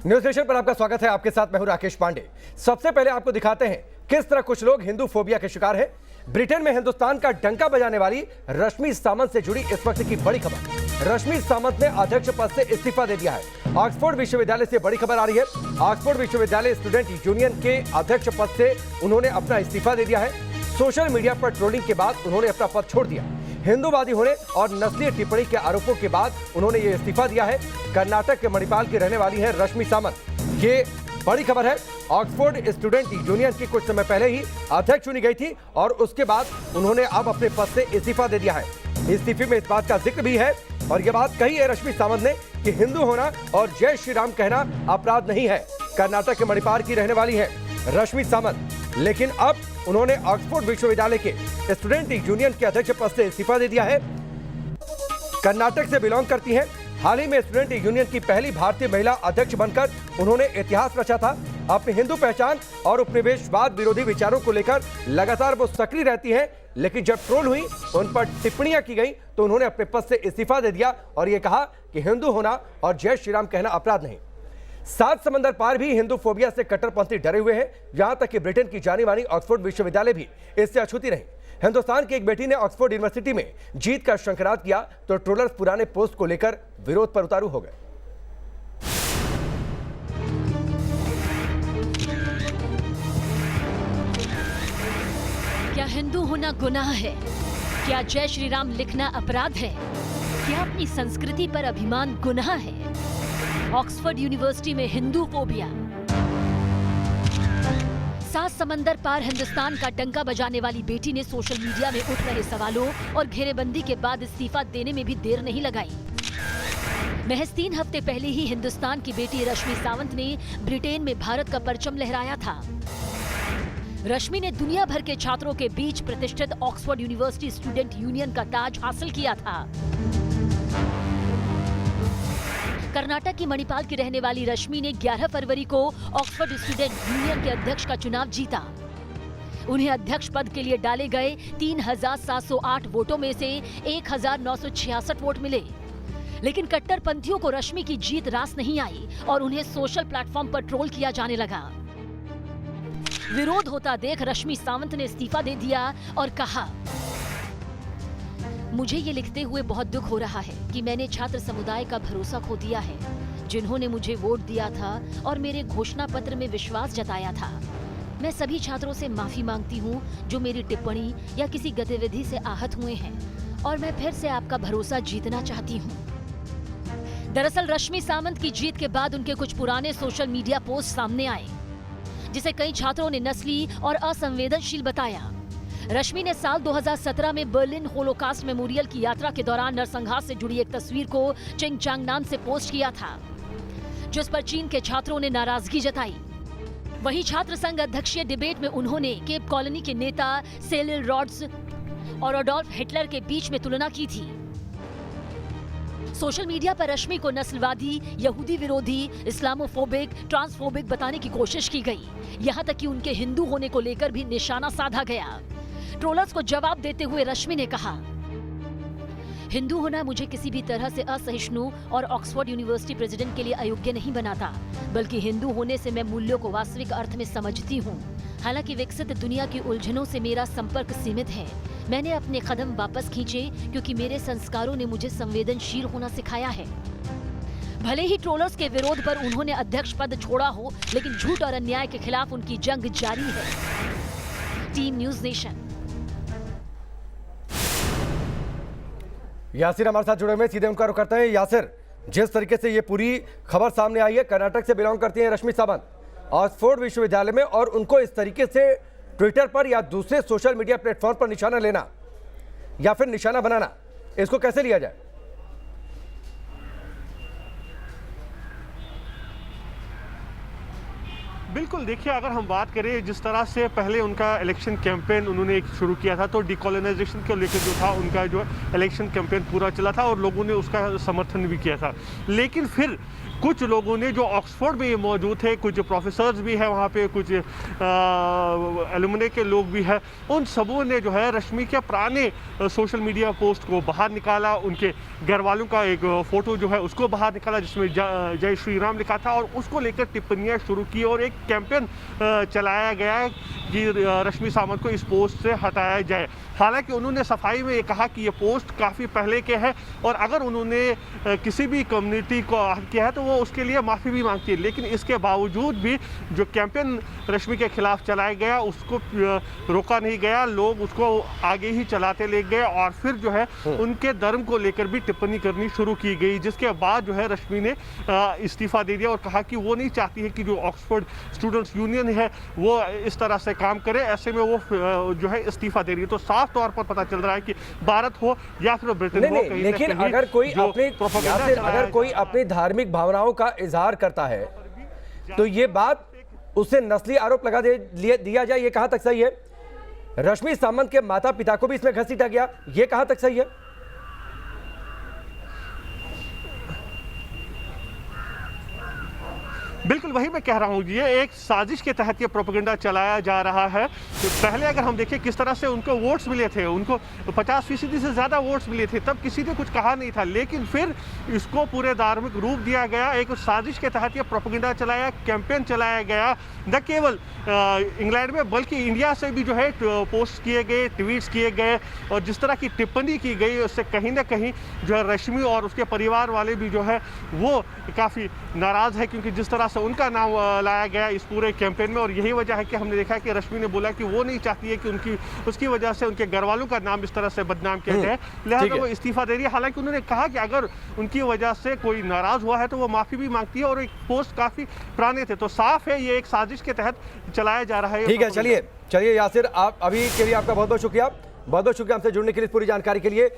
News nation पर आपका स्वागत है। आपके साथ मैं हूं राकेश पांडे। सबसे पहले आपको दिखाते हैं किस तरह कुछ लोग हिंदू फोबिया के शिकार हैं। ब्रिटेन में हिंदुस्तान का डंका बजाने वाली रश्मि सावंत से जुड़ी इस वक्त की बड़ी खबर। रश्मि सावंत ने अध्यक्ष पद से इस्तीफा दे दिया है। ऑक्सफोर्ड विश्वविद्यालय से बड़ी खबर आ रही है। ऑक्सफोर्ड विश्वविद्यालय स्टूडेंट यूनियन के अध्यक्ष पद से उन्होंने अपना इस्तीफा दे दिया है। सोशल मीडिया पर ट्रोलिंग के बाद उन्होंने अपना पद छोड़ दिया। हिंदूवादी होने और नस्लीय टिप्पणी के आरोपों के बाद उन्होंने ये इस्तीफा दिया है। कर्नाटक के मणिपाल की रहने वाली है रश्मि सावंत। ये बड़ी खबर है। ऑक्सफोर्ड स्टूडेंट यूनियन की कुछ समय पहले ही अध्यक्ष चुनी गई थी और उसके बाद उन्होंने अब अपने पद से इस्तीफा दे दिया है। इस्तीफे में इस बात का जिक्र भी है और यह बात कही है रश्मि सावंत ने कि हिंदू होना और जय श्री राम कहना अपराध नहीं है। कर्नाटक के मणिपाल की रहने वाली है रश्मि सावंत, लेकिन अब उन्होंने ऑक्सफोर्ड विश्वविद्यालय के स्टूडेंट यूनियन के अध्यक्ष पद से इस्तीफा दे दिया है। कर्नाटक से बिलोंग करती हैं। हाल ही में स्टूडेंट यूनियन की पहली भारतीय महिला अध्यक्ष बनकर उन्होंने इतिहास रचा था। अपनी हिंदू पहचान और उपनिवेशवाद विरोधी विचारों को लेकर लगातार वो सक्रिय रहती हैं, लेकिन जब ट्रोल हुई, उन पर टिप्पणियां की गई तो उन्होंने अपने पद से इस्तीफा दे दिया और ये कहा कि हिंदू होना और जय श्री राम कहना अपराध नहीं। 7 समंदर पार भी हिंदू फोबिया से कट्टरपंथी डरे हुए हैं। यहां तक कि ब्रिटेन की जानी मानी ऑक्सफोर्ड विश्वविद्यालय भी इससे अछूती रही। हिंदुस्तान की एक बेटी ने ऑक्सफोर्ड यूनिवर्सिटी में जीत का शंखनाद किया तो ट्रोलर्स पुराने पोस्ट को लेकर विरोध पर उतारू हो गए। क्या हिंदू होना गुनाह है? क्या जय श्री राम लिखना अपराध है? क्या अपनी संस्कृति पर अभिमान गुनाह है? ऑक्सफोर्ड यूनिवर्सिटी में हिंदू फोबिया। 7 समंदर पार हिंदुस्तान का डंका बजाने वाली बेटी ने सोशल मीडिया में उठ रहे सवालों और घेरेबंदी के बाद इस्तीफा देने में भी देर नहीं लगाई। महज 3 हफ्ते पहले ही हिंदुस्तान की बेटी रश्मि सावंत ने ब्रिटेन में भारत का परचम लहराया था। रश्मि ने दुनिया भर के छात्रों के बीच प्रतिष्ठित ऑक्सफोर्ड यूनिवर्सिटी स्टूडेंट यूनियन का ताज हासिल किया था। कर्नाटक की मणिपाल की रहने वाली रश्मि ने 11 फरवरी को ऑक्सफोर्ड स्टूडेंट यूनियन के अध्यक्ष का चुनाव जीता। उन्हें अध्यक्ष पद के लिए डाले गए 3708 वोटों में से 1966 वोट मिले, लेकिन कट्टरपंथियों को रश्मि की जीत रास नहीं आई और उन्हें सोशल प्लेटफॉर्म पर ट्रोल किया जाने लगा। विरोध होता देख रश्मि सावंत ने इस्तीफा दे दिया और कहा, मुझे ये लिखते हुए बहुत दुख हो रहा है कि मैंने छात्र समुदाय का भरोसा खो दिया है, जिन्होंने मुझे वोट दिया था और मेरे घोषणा पत्र में विश्वास जताया था। मैं सभी छात्रों से माफी मांगती हूँ जो मेरी टिप्पणी या किसी गतिविधि से आहत हुए हैं और मैं फिर से आपका भरोसा जीतना चाहती हूँ। दरअसल रश्मि सावंत की जीत के बाद उनके कुछ पुराने सोशल मीडिया पोस्ट सामने आए, जिसे कई छात्रों ने नस्ली और असंवेदनशील बताया। रश्मि ने साल 2017 में बर्लिन होलोकास्ट मेमोरियल की यात्रा के दौरान नरसंहार से जुड़ी एक तस्वीर को चिंगचांग नाम से पोस्ट किया था, जिस पर चीन के छात्रों ने नाराजगी जताई। वहीं छात्र संघ अध्यक्षीय डिबेट में उन्होंने केप कॉलोनी के नेता सेलिल रॉड्स और अडोल्फ हिटलर के बीच में तुलना की थी। सोशल मीडिया पर रश्मि को नस्लवादी, यहूदी विरोधी, इस्लामोफोबिक, ट्रांसफोबिक बताने की कोशिश की गई। यहाँ तक कि उनके हिंदू होने को लेकर भी निशाना साधा गया। ट्रोलर्स को जवाब देते हुए रश्मि ने कहा, हिंदू होना मुझे किसी भी तरह से असहिष्णु और ऑक्सफोर्ड यूनिवर्सिटी प्रेसिडेंट के लिए अयोग्य नहीं बनाता, बल्कि हिंदू होने से मैं मूल्यों को वास्तविक अर्थ में समझती हूँ। हालांकि विकसित दुनिया की उलझनों से मेरा संपर्क सीमित है। मैंने अपने कदम वापस खींचे क्योंकि मेरे संस्कारों ने मुझे संवेदनशील होना सिखाया है। भले ही ट्रोलर्स के विरोध पर उन्होंने अध्यक्ष पद छोड़ा हो, लेकिन झूठ और अन्याय के खिलाफ उनकी जंग जारी है। Team news nation. यासिर हमारे साथ जुड़े हुए, सीधे उनका रुख करते हैं। यासिर, जिस तरीके से ये पूरी खबर सामने आई है, कर्नाटक से बिलोंग करती हैं रश्मि सावंत, ऑक्सफोर्ड विश्वविद्यालय में, और उनको इस तरीके से ट्विटर पर या दूसरे सोशल मीडिया प्लेटफॉर्म पर निशाना लेना या फिर निशाना बनाना, इसको कैसे लिया जाए? बिल्कुल, देखिए, अगर हम बात करें जिस तरह से पहले उनका इलेक्शन कैंपेन उन्होंने एक शुरू किया था, तो डिकोलोनाइजेशन को लेकर जो था उनका जो इलेक्शन कैंपेन पूरा चला था और लोगों ने उसका समर्थन भी किया था। लेकिन फिर कुछ लोगों ने जो ऑक्सफोर्ड में मौजूद थे, कुछ प्रोफेसर्स भी हैं वहाँ पे, कुछ एलुमनी के लोग भी हैं, उन सबों ने जो है रश्मि के पुराने सोशल मीडिया पोस्ट को बाहर निकाला, उनके घर वालों का एक फ़ोटो जो है उसको बाहर निकाला जिसमें जय श्री राम लिखा था, और उसको लेकर टिप्पणियाँ शुरू की और एक कैंपेन चलाया गया कि रश्मि सावंत को इस पोस्ट से हटाया जाए। हालांकि उन्होंने सफाई में ये कहा कि ये पोस्ट काफ़ी पहले के है और अगर उन्होंने किसी भी कम्युनिटी को किया है तो वो उसके लिए माफ़ी भी मांगती है, लेकिन इसके बावजूद भी जो कैंपेन रश्मि के खिलाफ चलाया गया उसको रोका नहीं गया, लोग उसको आगे ही चलाते ले गए और फिर जो है उनके धर्म को लेकर भी टिप्पणी करनी शुरू की गई, जिसके बाद जो है रश्मि ने इस्तीफ़ा दे दिया और कहा कि वो नहीं चाहती है कि जो ऑक्सफोर्ड स्टूडेंट्स यूनियन है वो इस तरह से काम करे, ऐसे में वो जो है इस्तीफ़ा दे रही है। तो साफ तौर पर पता चल रहा है कि भारत हो या फिर ब्रिटेन हो, नहीं, लेकिन अगर कोई अपनी धार्मिक भावनाओं का इजहार करता है तो ये बात उससे नस्ली आरोप लगा दिया जाए, ये कहां तक सही है? रश्मि सावंत के माता पिता को भी इसमें घसीटा गया, ये कहां तक सही है? बिल्कुल वही मैं कह रहा हूँ, ये एक साजिश के तहत ये प्रोपेगेंडा चलाया जा रहा है। तो पहले अगर हम देखें किस तरह से उनको वोट्स मिले थे, उनको 50% से ज़्यादा वोट्स मिले थे, तब किसी ने कुछ कहा नहीं था, लेकिन फिर इसको पूरे धार्मिक रूप दिया गया, एक साजिश के तहत ये प्रोपेगेंडा चलाया, कैंपेन चलाया गया, न केवल इंग्लैंड में बल्कि इंडिया से भी जो है पोस्ट किए गए, ट्वीट्स किए गए और जिस तरह की टिप्पणी की गई उससे कहीं ना कहीं जो है रश्मि और उसके परिवार वाले भी जो है वो काफ़ी नाराज़ है, क्योंकि जिस तरह उनका नाम लाया गया इस पूरे कैंपेन में। और यही वजह है कि हमने देखा कि रश्मि ने बोला कि वो नहीं चाहती है कि उसकी वजह से उनके घर वालों का नाम इस तरह से बदनाम किया जाए, लिहाजा वो इस्तीफा दे रही है। हालांकि उन्होंने कहा कि अगर उनकी वजह से कोई नाराज हुआ है तो वो माफी भी मांगती है और एक पोस्ट काफी पुराने थे, तो साफ है ये एक साजिश के तहत चलाया जा रहा है। ठीक है, चलिए यासिर, आप अभी के लिए आपका बहुत बहुत शुक्रिया हमसे जुड़ने के लिए, इस पूरी जानकारी के लिए।